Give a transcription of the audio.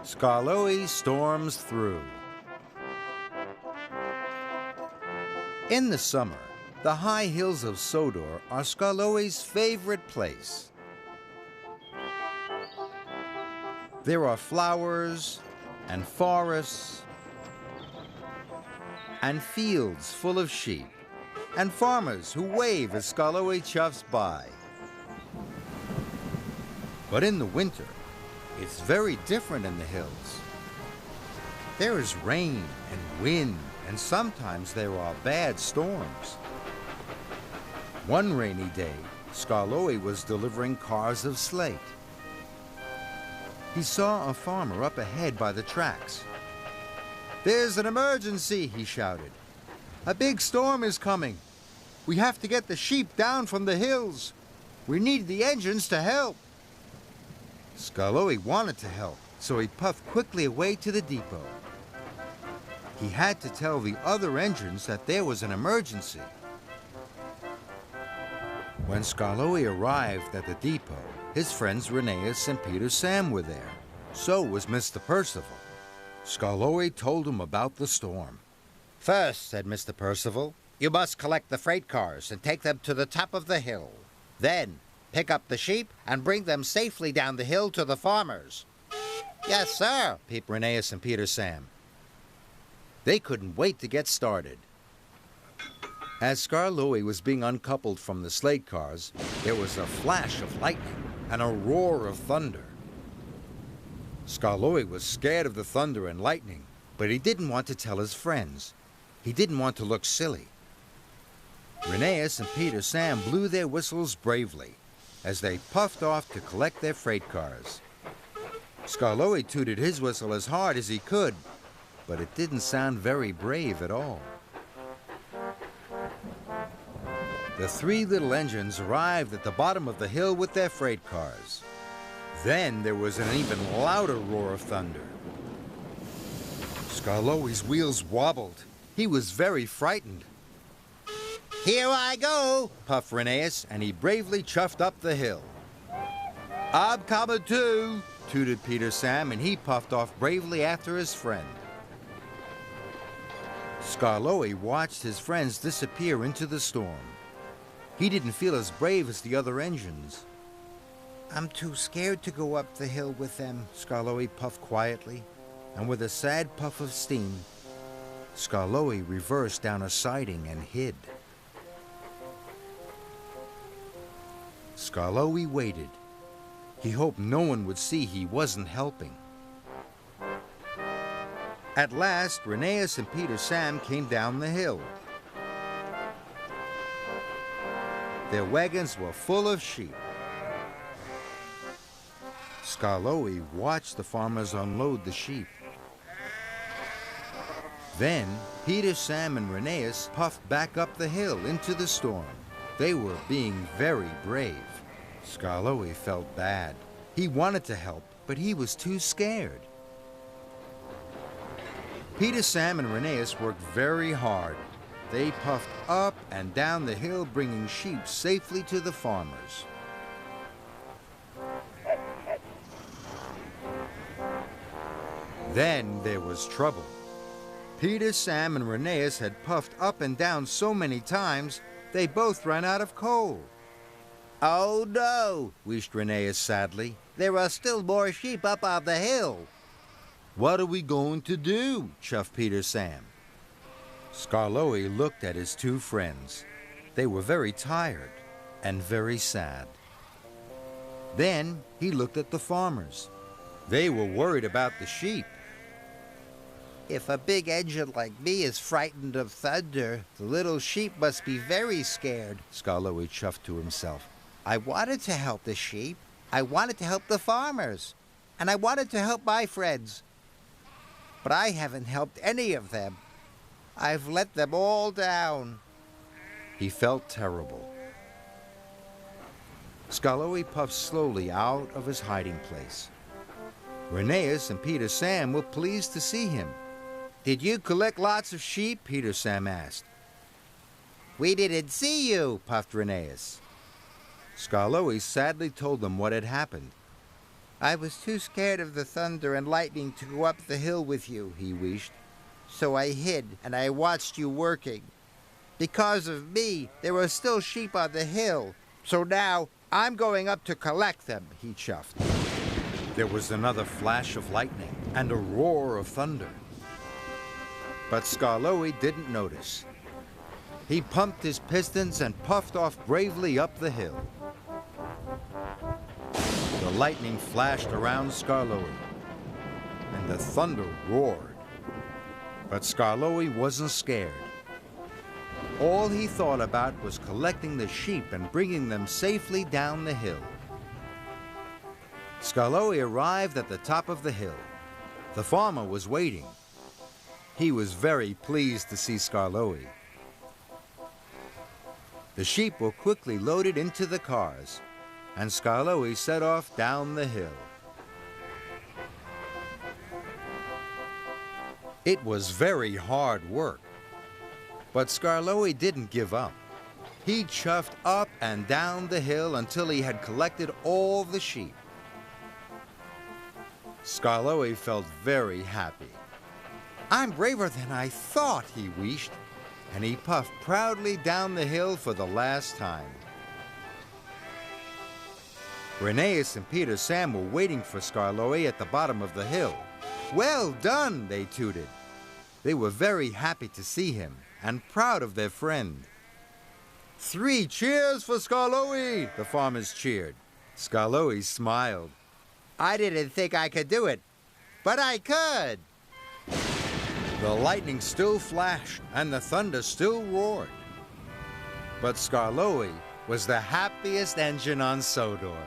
Skarloey storms through. In the summer, the high hills of Sodor are Skarloey's favorite place. There are flowers and forests and fields full of sheep and farmers who wave as Skarloey chuffs by. But in the winter, it's very different in the hills. There is rain and wind, and sometimes there are bad storms. One rainy day, Skarloey was delivering cars of slate. He saw a farmer up ahead by the tracks. "There's an emergency," he shouted. "A big storm is coming. We have to get the sheep down from the hills. We need the engines to help." Skarloey wanted to help, so he puffed quickly away to the depot. He had to tell the other engines that there was an emergency. When Skarloey arrived at the depot, his friends Rheneas and Peter Sam were there. So was Mr. Percival. Skarloey told him about the storm. "First," said Mr. Percival, "you must collect the freight cars and take them to the top of the hill. Then, pick up the sheep and bring them safely down the hill to the farmers." "Yes, sir," peeped Rheneas and Peter Sam. They couldn't wait to get started. As Skarloey was being uncoupled from the slate cars, there was a flash of lightning and a roar of thunder. Skarloey was scared of the thunder and lightning, but he didn't want to tell his friends. He didn't want to look silly. Rheneas and Peter Sam blew their whistles bravely as they puffed off to collect their freight cars. Skarloey tooted his whistle as hard as he could, but it didn't sound very brave at all. The three little engines arrived at the bottom of the hill with their freight cars. Then there was an even louder roar of thunder. Skarloey's wheels wobbled. He was very frightened. "Here I go," puffed Rheneas, and he bravely chuffed up the hill. "I'm coming too," tooted Peter Sam, and he puffed off bravely after his friend. Skarloey watched his friends disappear into the storm. He didn't feel as brave as the other engines. "I'm too scared to go up the hill with them," Skarloey puffed quietly, and with a sad puff of steam, Skarloey reversed down a siding and hid. Skarloey waited. He hoped no one would see he wasn't helping. At last, Rheneas and Peter Sam came down the hill. Their wagons were full of sheep. Skarloey watched the farmers unload the sheep. Then, Peter, Sam, and Rheneas puffed back up the hill into the storm. They were being very brave. Skarloey felt bad. He wanted to help, but he was too scared. Peter, Sam, and Rheneas worked very hard. They puffed up and down the hill, bringing sheep safely to the farmers. Then there was trouble. Peter, Sam, and Rheneas had puffed up and down so many times, they both ran out of coal. "Oh no," wheezed Rheneas sadly. "There are still more sheep up on the hill." "What are we going to do?" chuffed Peter Sam. Skarloey looked at his two friends. They were very tired and very sad. Then he looked at the farmers. They were worried about the sheep. "If a big engine like me is frightened of thunder, the little sheep must be very scared," Skarloey chuffed to himself. "I wanted to help the sheep. I wanted to help the farmers. And I wanted to help my friends. But I haven't helped any of them. I've let them all down." He felt terrible. Skarloey puffed slowly out of his hiding place. Rheneas and Peter Sam were pleased to see him. "Did you collect lots of sheep?" Peter Sam asked. "We didn't see you," puffed Rheneas. Skarloey sadly told them what had happened. I was too scared of the thunder and lightning to go up the hill with you, he wished. So I hid and I watched you working. Because of me, there were still sheep on the hill. So now I'm going up to collect them, he chuffed. There was another flash of lightning and a roar of thunder. But Skarloey didn't notice. He pumped his pistons and puffed off bravely up the hill. The lightning flashed around Skarloey, and the thunder roared. But Skarloey wasn't scared. All he thought about was collecting the sheep and bringing them safely down the hill. Skarloey arrived at the top of the hill. The farmer was waiting. He was very pleased to see Skarloey. The sheep were quickly loaded into the cars, and Skarloey set off down the hill. It was very hard work, but Skarloey didn't give up. He chuffed up and down the hill until he had collected all the sheep. Skarloey felt very happy. I'm braver than I thought, he wished, and he puffed proudly down the hill for the last time. Rheneas and Peter Sam were waiting for Skarloey at the bottom of the hill. Well done, they tooted. They were very happy to see him and proud of their friend. 3 cheers for Skarloey, the farmers cheered. Skarloey smiled. I didn't think I could do it, but I could. The lightning still flashed and the thunder still roared. But Skarloey was the happiest engine on Sodor.